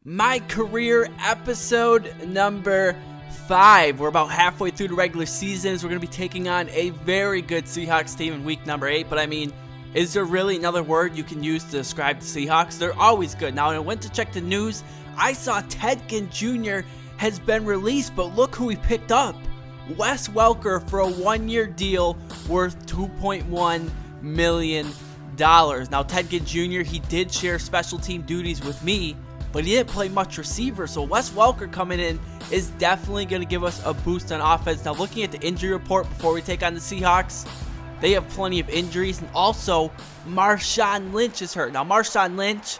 My career episode number 5. We're about halfway through the regular season. We're going to be taking on a very good Seahawks team in week number 8. But I mean, is there really another word you can use to describe the Seahawks? They're always good. Now, when I went to check the news, I saw Ted Ginn Jr. has been released, but look who he picked up. Wes Welker for a 1-year deal worth $2.1 million. Now, Ted Ginn Jr., he did share special team duties with me, but he didn't play much receiver, so Wes Welker coming in is definitely going to give us a boost on offense. Now, looking at the injury report before we take on the Seahawks, they have plenty of injuries, and also Marshawn Lynch is hurt. Now, Marshawn Lynch,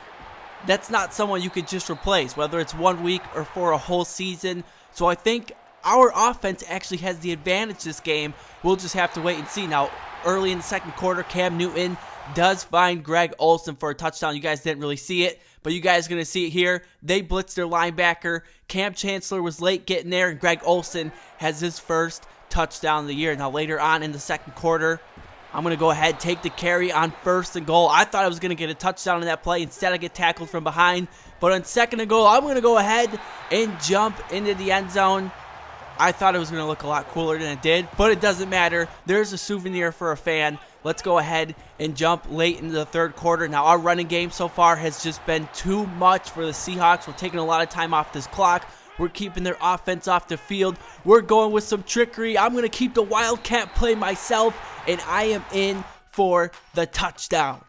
that's not someone you could just replace, whether it's 1 week or for a whole season. So I think our offense actually has the advantage this game. We'll just have to wait and see. Now, early in the second quarter, Cam Newton does find Greg Olsen for a touchdown. You guys didn't really see it, but you guys are going to see it here. They blitzed their linebacker. Cam Chancellor was late getting there, and Greg Olsen has his first touchdown of the year. Now, later on in the second quarter, I'm going to go ahead, take the carry on 1st and goal. I thought I was going to get a touchdown in that play. Instead, I get tackled from behind. But on 2nd and goal, I'm going to go ahead and jump into the end zone. I thought it was going to look a lot cooler than it did, but it doesn't matter. There's a souvenir for a fan. Let's go ahead and jump late into the third quarter. Now, our running game so far has just been too much for the Seahawks. We're taking a lot of time off this clock. We're keeping their offense off the field. We're going with some trickery. I'm going to keep the Wildcat play myself, and I am in for the touchdown.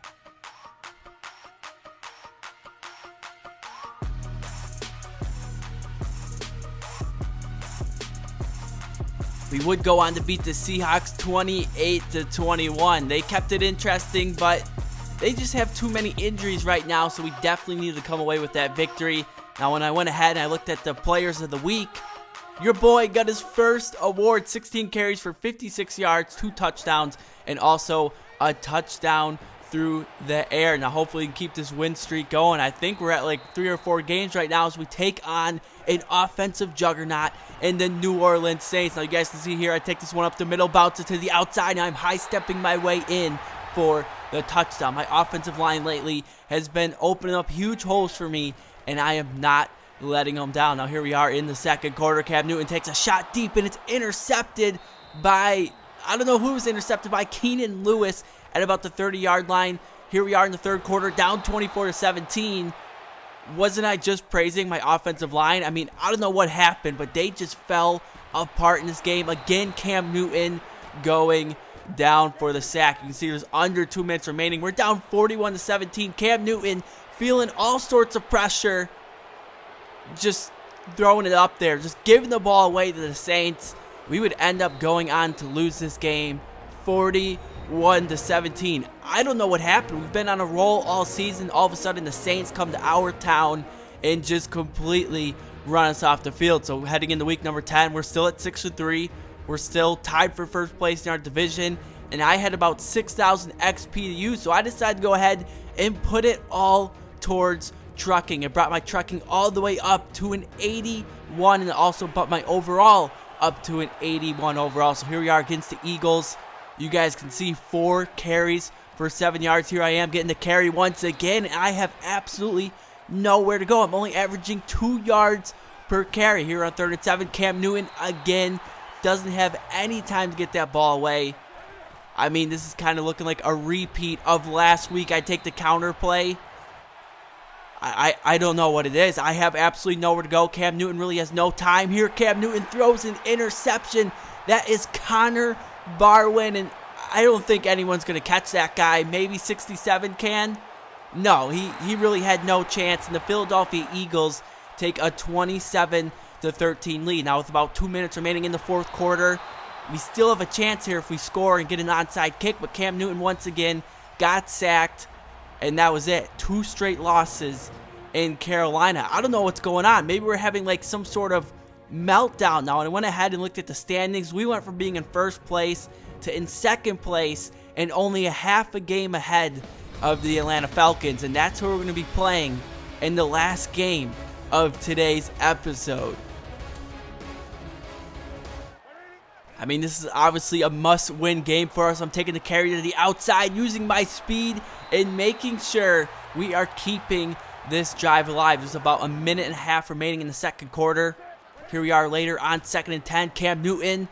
We would go on to beat the Seahawks 28-21. They kept it interesting, but they just have too many injuries right now, so we definitely need to come away with that victory. Now, when I went ahead and I looked at the players of the week, your boy got his first award, 16 carries for 56 yards, 2 touchdowns, and also a touchdown through the air. Now, hopefully we can keep this win streak going. I think we're at like 3 or 4 games right now as we take on an offensive juggernaut in the New Orleans Saints. Now, you guys can see here, I take this one up the middle, bounce it to the outside, and I'm high-stepping my way in for the touchdown. My offensive line lately has been opening up huge holes for me, and I am not letting them down. Now, here we are in the second quarter. Cam Newton takes a shot deep, and it's intercepted by, I don't know who was intercepted by, Keenan Lewis at about the 30-yard line. Here we are in the third quarter, down 24-17. Wasn't I just praising my offensive line? I mean, I don't know what happened, but they just fell apart in this game. Again, Cam Newton going down for the sack. You can see there's under 2 minutes remaining. We're down 41-17. Cam Newton feeling all sorts of pressure, just throwing it up there, just giving the ball away to the Saints. We would end up going on to lose this game 41-17. I don't know what happened. We've been on a roll all season. All of a sudden, the Saints come to our town and just completely run us off the field. So heading into week number 10, we're still at 6-3. We're still tied for first place in our division, and I had about 6,000 XP to use, so I decided to go ahead and put it all towards trucking. It brought my trucking all the way up to an 81, and it also brought my overall up to an 81 overall. So here we are against the Eagles. You guys can see 4 carries for 7 yards. Here I am getting the carry once again, and I have absolutely nowhere to go. I'm only averaging 2 yards per carry. Here on 3rd and 7, Cam Newton again doesn't have any time to get that ball away. I mean, this is kind of looking like a repeat of last week. I take the counter play. I don't know what it is. I have absolutely nowhere to go. Cam Newton really has no time here. Cam Newton throws an interception. That is Connor Barwin, and I don't think anyone's going to catch that guy. Maybe 67 can? No, he really had no chance, and the Philadelphia Eagles take a 27-13 lead. Now, with about 2 minutes remaining in the fourth quarter, we still have a chance here if we score and get an onside kick, but Cam Newton once again got sacked, and that was it. 2 straight losses in Carolina. I don't know what's going on. Maybe we're having like some sort of meltdown now. And I went ahead and looked at the standings. We went from being in first place to in second place and only a half a game ahead of the Atlanta Falcons. And that's who we're going to be playing in the last game of today's episode. I mean, this is obviously a must-win game for us. I'm taking the carry to the outside, using my speed and making sure we are keeping this drive alive. There's about a minute and a half remaining in the second quarter. Here we are later on 2nd and 10. Cam Newton,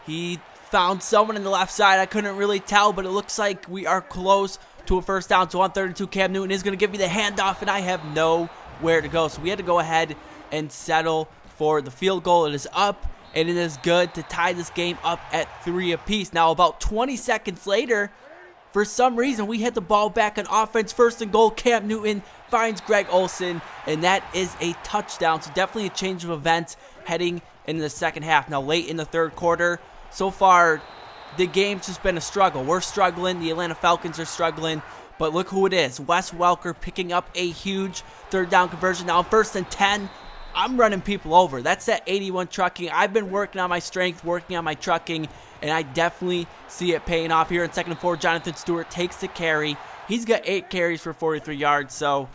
he found someone in the left side. I couldn't really tell, but it looks like we are close to a first down. So on 3rd and 2, Cam Newton is going to give me the handoff, and I have nowhere to go. So we had to go ahead and settle for the field goal. It is up, and it is good to tie this game up at 3 apiece. Now, about 20 seconds later, for some reason, we hit the ball back on offense. 1st and goal, Cam Newton finds Greg Olsen, and that is a touchdown. So definitely a change of events heading into the second half. Now, late in the third quarter, so far, the game's just been a struggle. We're struggling. The Atlanta Falcons are struggling. But look who it is. Wes Welker picking up a huge 3rd down conversion. Now, 1st and 10, I'm running people over. That's that 81 trucking. I've been working on my strength, working on my trucking, and I definitely see it paying off here in 2nd and 4. Jonathan Stewart takes the carry. He's got 8 carries for 43 yards, so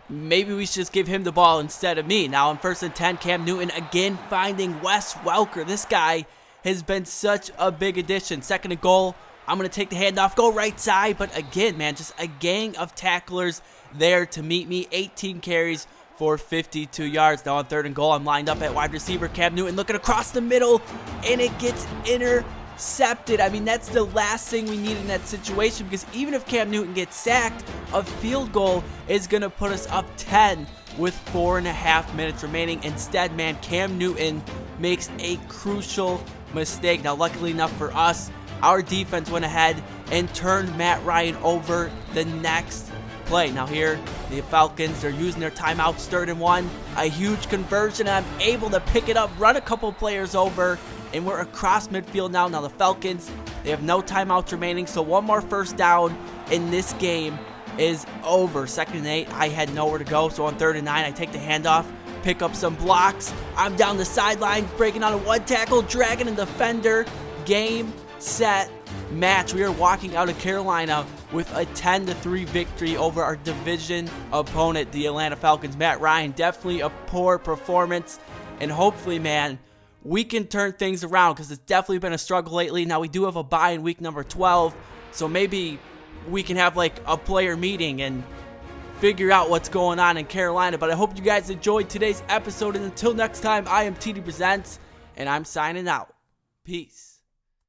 maybe we should just give him the ball instead of me. Now, on 1st and 10, Cam Newton again finding Wes Welker. This guy has been such a big addition. 2nd and goal. I'm going to take the handoff, go right side. But again, man, just a gang of tacklers there to meet me. 18 carries for 52 yards. Now on 3rd and goal, I'm lined up at wide receiver. Cam Newton looking across the middle, and it gets intercepted. I mean, that's the last thing we need in that situation, because even if Cam Newton gets sacked, a field goal is going to put us up 10 with 4.5 minutes remaining. Instead, man, Cam Newton makes a crucial mistake. Now, luckily enough for us, our defense went ahead and turned Matt Ryan over the next play. Now here, the Falcons are using their timeouts, 3rd and 1. A huge conversion. I'm able to pick it up, run a couple players over, and we're across midfield now. Now the Falcons, they have no timeouts remaining, so one more first down in this game is over. 2nd and 8, I had nowhere to go, so on 3rd and 9, I take the handoff, pick up some blocks. I'm down the sideline, breaking on a 1 tackle, dragging a defender. Game, set, match. We are walking out of Carolina with a 10-3 victory over our division opponent, the Atlanta Falcons. Matt Ryan, definitely a poor performance, and hopefully, man, we can turn things around, because it's definitely been a struggle lately. Now, we do have a bye in week number 12, so maybe we can have like a player meeting and figure out what's going on in Carolina. But I hope you guys enjoyed today's episode, and until next time, I am TDPresents, and I'm signing out. Peace.